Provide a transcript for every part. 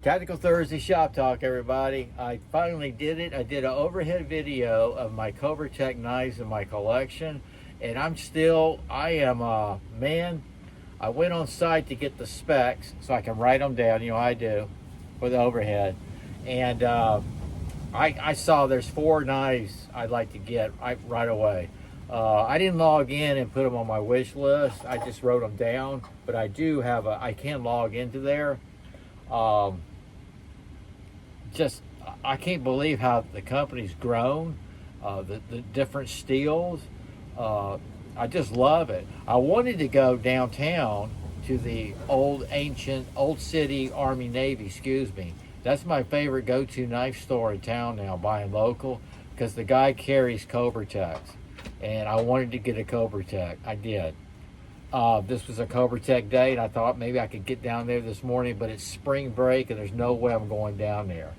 Tactical Thursday Shop Talk, everybody. I finally did it. I did an overhead video of my Cobra Tech knives in my collection, and I am man, I went on site to get the specs so I can write them down, I do, for the overhead. And I saw there's 4 knives I'd like to get right away. I didn't log in and put them on my wish list. I just wrote them down, but I can log into there. I can't believe how the company's grown, the different steels. I just love it. I wanted to go downtown to the Old City Army Navy, excuse me. That's my favorite go-to knife store in town now, buying local, because the guy carries Cobra Techs, and I wanted to get a Cobra Tech. I did. This was a Cobra Tech day, and I thought maybe I could get down there this morning, but it's spring break, and there's no way I'm going down there.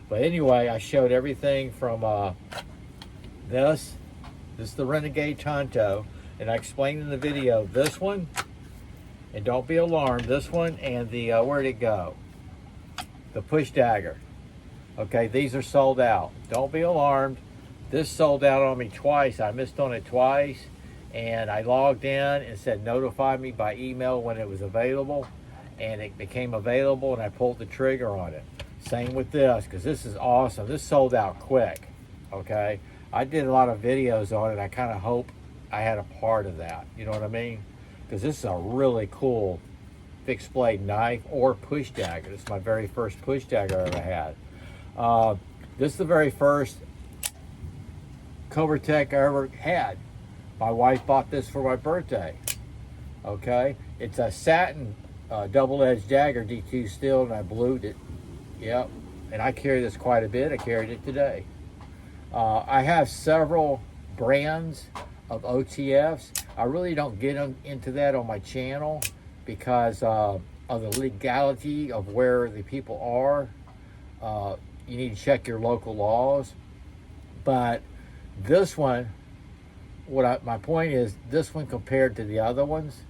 But anyway, I showed everything from this is the Renegade Tonto, and I explained in the video this one, and don't be alarmed, this one and the, where'd it go? The push dagger. Okay, these are sold out. Don't be alarmed. This sold out on me twice. I missed on it twice, and I logged in and said notify me by email when it was available, and it became available, and I pulled the trigger on it. Same with this, because this is awesome. This sold out quick, okay? I did a lot of videos on it. I kind of hope I had a part of that, you know what I mean? Because this is a really cool fixed blade knife or push dagger. This is my very first push dagger I ever had. This is the very first Cobra Tech I ever had. My wife bought this for my birthday, okay? It's a satin double-edged dagger, D2 steel, and I blued it. Yep, and I carry this quite a bit. I carried it today. I have several brands of OTFs. I really don't get into that on my channel because of the legality of where the people are. You need to check your local laws. But this one, my point is, this one compared to the other ones,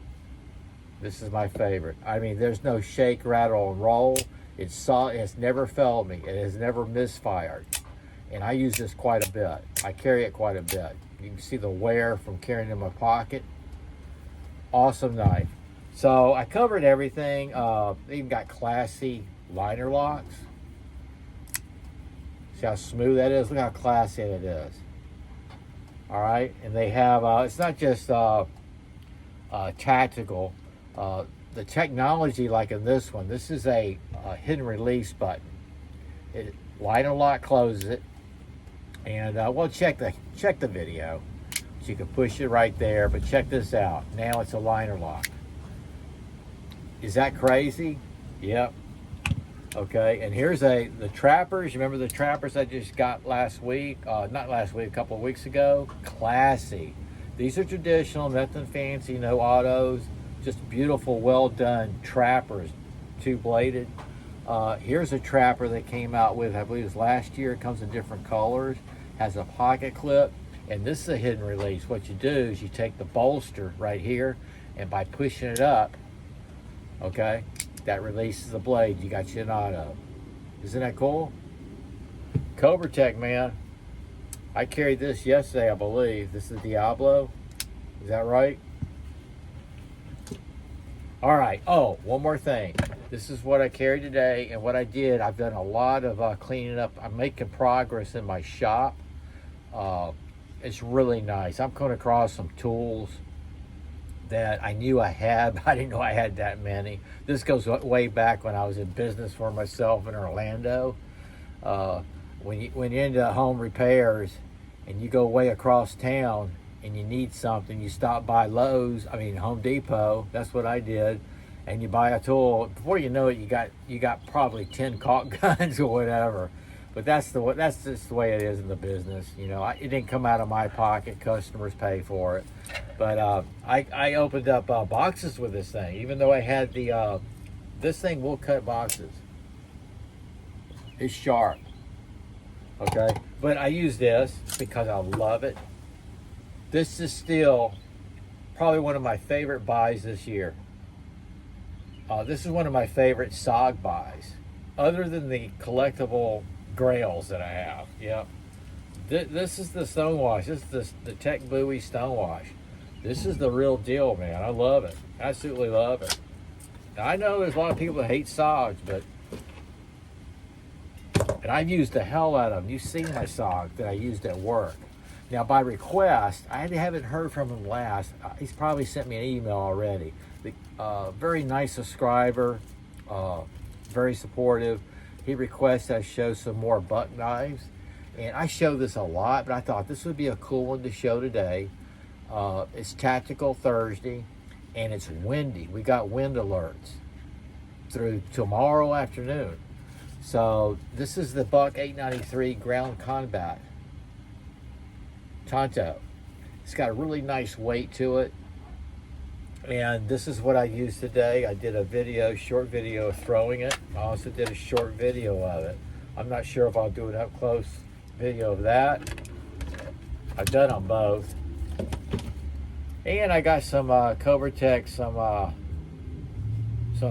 this is my favorite. I mean, there's no shake, rattle, and roll. It has never failed me. It has never misfired. And I use this quite a bit. I carry it quite a bit. You can see the wear from carrying it in my pocket. Awesome knife. So I covered everything. They even got classy liner locks. See how smooth that is? Look how classy it is. All right. And they have, it's not just tactical. The technology, like in this one, this is a hidden release button. Liner lock closes it, and well, check the video. So you can push it right there, but check this out. Now it's a liner lock. Is that crazy? Yep. Okay, and here's the trappers. You remember the trappers I just got last week? Not last week, a couple of weeks ago. Classy. These are traditional, nothing fancy, no autos. Just beautiful, well done trappers, 2-bladed. Here's a trapper that came out with, I believe it was last year. It comes in different colors, has a pocket clip, and this is a hidden release. What you do is you take the bolster right here, and by pushing it up, okay, that releases the blade. You got you an auto. Isn't that cool? Cobra Tech, man. I carried this yesterday, I believe. This is Diablo. Is that right? All right. Oh, one more thing. This is what I carried today, and what I did, I've done a lot of cleaning up. I'm making progress in my shop. It's really nice. I'm coming across some tools that I knew I had, but I didn't know I had that many. This goes way back when I was in business for myself in Orlando. When you're into home repairs and you go way across town and you need something, you stop by Home Depot. That's what I did. And you buy a tool. Before you know it, you got probably 10 caulk guns or whatever. But that's just the way it is in the business. It didn't come out of my pocket. Customers pay for it. But I opened up boxes with this thing, even though I had this thing will cut boxes. It's sharp. Okay, but I use this because I love it. This is still probably one of my favorite buys this year. This is one of my favorite SOG buys. other than the collectible grails that I have. Yep. This is the Stonewash. This is the Tech Bowie Stonewash. This is the real deal, man. I love it. Absolutely love it. Now, I know there's a lot of people that hate SOGs, and I've used the hell out of them. You've seen my SOG that I used at work. Now, by request, I haven't heard from him last. He's probably sent me an email already. Very nice subscriber, very supportive. He requests I show some more buck knives. And I show this a lot, but I thought this would be a cool one to show today. It's Tactical Thursday, and it's windy. We got wind alerts through tomorrow afternoon. So this is the Buck 893 Ground Combat Tonto. It's got a really nice weight to it. And this is what I used today. I did a short video of throwing it. I also did a short video of it. I'm not sure if I'll do an up close video of that. I've done them both. And I got some Cobra Tech, some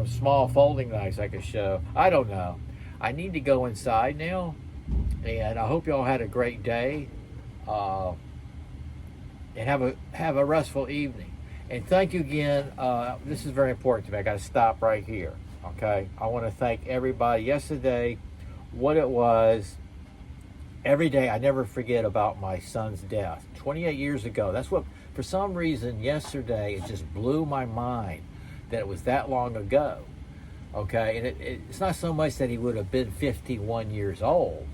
small folding knives I could show. I don't know. I need to go inside now, and I hope y'all had a great day, and have a restful evening. And thank you again. This is very important to me. I got to stop right here. Okay. I want to thank everybody. Yesterday, what it was. Every day, I never forget about my son's death. 28 years ago. That's what, for some reason, yesterday, it just blew my mind that it was that long ago. Okay, and it's not so much that he would have been 51 years old.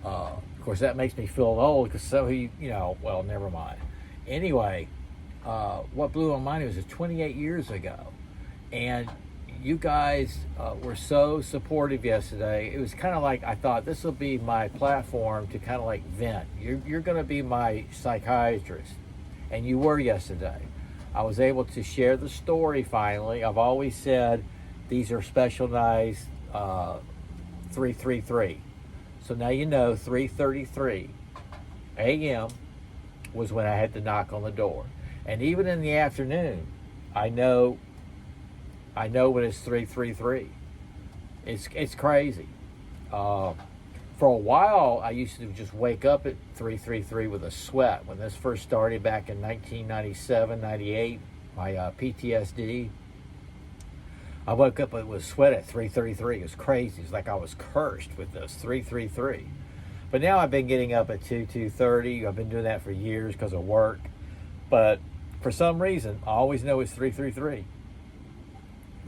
Of course, that makes me feel old, because well, never mind. Anyway, what blew my mind was 28 years ago. And you guys were so supportive yesterday. It was kind of like, I thought this will be my platform to kind of like vent. You're going to be my psychiatrist. And you were yesterday. I was able to share the story finally. I've always said these are special knives, 333. So now you know 3:33 a.m. was when I had to knock on the door. And even in the afternoon, I know when it's 3:33. It's crazy. For a while, I used to just wake up at 3:33 with a sweat. When this first started back in 1997, 98, my PTSD, I woke up with sweat at 3:33. It was crazy. It's like I was cursed with this 3:33. But now I've been getting up at 2:30. I've been doing that for years because of work. But for some reason, I always know it's 3:33.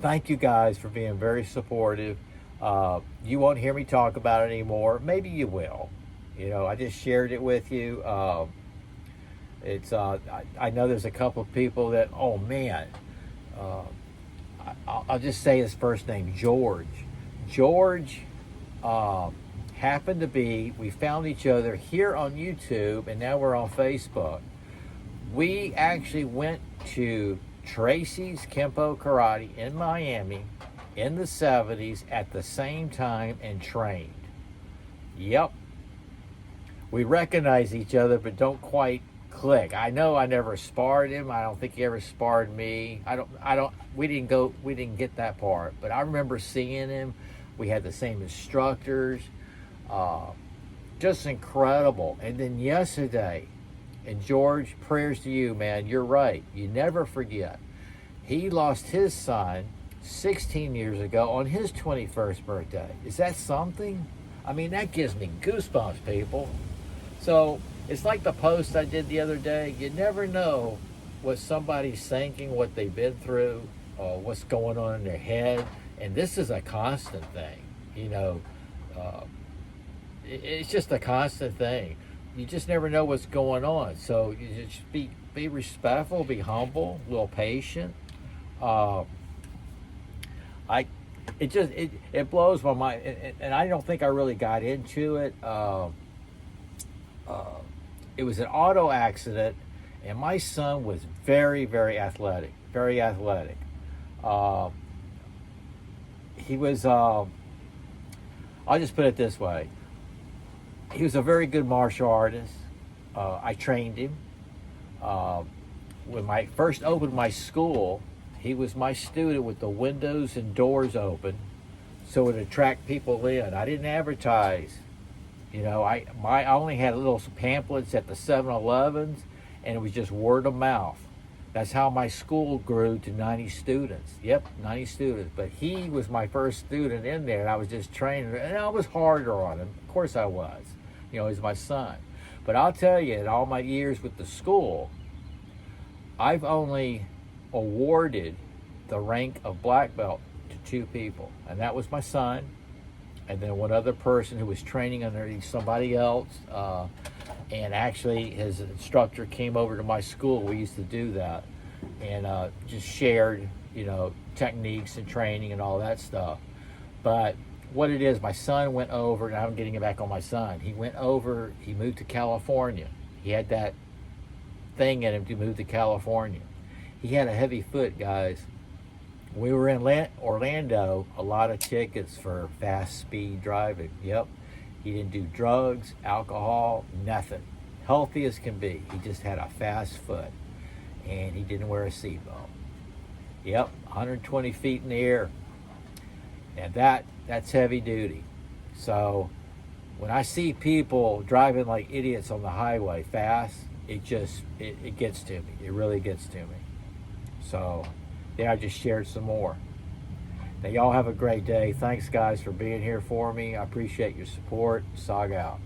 Thank you guys for being very supportive. You won't hear me talk about it anymore. Maybe you will. I just shared it with you. I know there's a couple of people that, oh man, I'll just say his first name, George. George happened to be, we found each other here on YouTube, and now we're on Facebook. We actually went to Tracy's Kempo Karate in Miami in the 70s at the same time and trained. Yep. We recognize each other but don't quite click. I know I never sparred him. I don't think he ever sparred me. We didn't get that part, but I remember seeing him. We had the same instructors. Just incredible. And then yesterday, and George, prayers to you, man. You're right. You never forget. He lost his son 16 years ago on his 21st birthday. Is that something? I mean, that gives me goosebumps, people. So it's like the post I did the other day. You never know what somebody's thinking, what they've been through, what's going on in their head. And this is a constant thing. It's just a constant thing. You just never know what's going on. So you just be respectful, be humble, a little patient. It blows my mind, and I don't think I really got into it. It was an auto accident, and my son was very, very athletic, very athletic. He was, I'll just put it this way. He was a very good martial artist. I trained him. When I first opened my school, he was my student with the windows and doors open. so it attract people in. I didn't advertise. You know, I only had little pamphlets at the 7-Elevens, and it was just word of mouth. That's how my school grew to 90 students. Yep, 90 students. But he was my first student in there, and I was just training, and I was harder on him. Of course I was. You know, he's my son. But I'll tell you, in all my years with the school, I've only awarded the rank of black belt to 2 people, and that was my son, and then one other person who was training under somebody else. And actually, his instructor came over to my school. We used to do that, and just shared, you know, techniques and training and all that stuff. But what it is, my son went over, and I'm getting it back on my son. He went over. He moved to California. He had that thing in him to move to California. He had a heavy foot, guys. We were in Orlando, a lot of tickets for fast speed driving. Yep. He didn't do drugs, alcohol, nothing. Healthy as can be. He just had a fast foot, and he didn't wear a seatbelt. Yep, 120 feet in the air. And that's heavy duty. So when I see people driving like idiots on the highway fast, it gets to me. It really gets to me. So yeah, I just shared some more. Now, y'all have a great day. Thanks, guys, for being here for me. I appreciate your support. Sog out.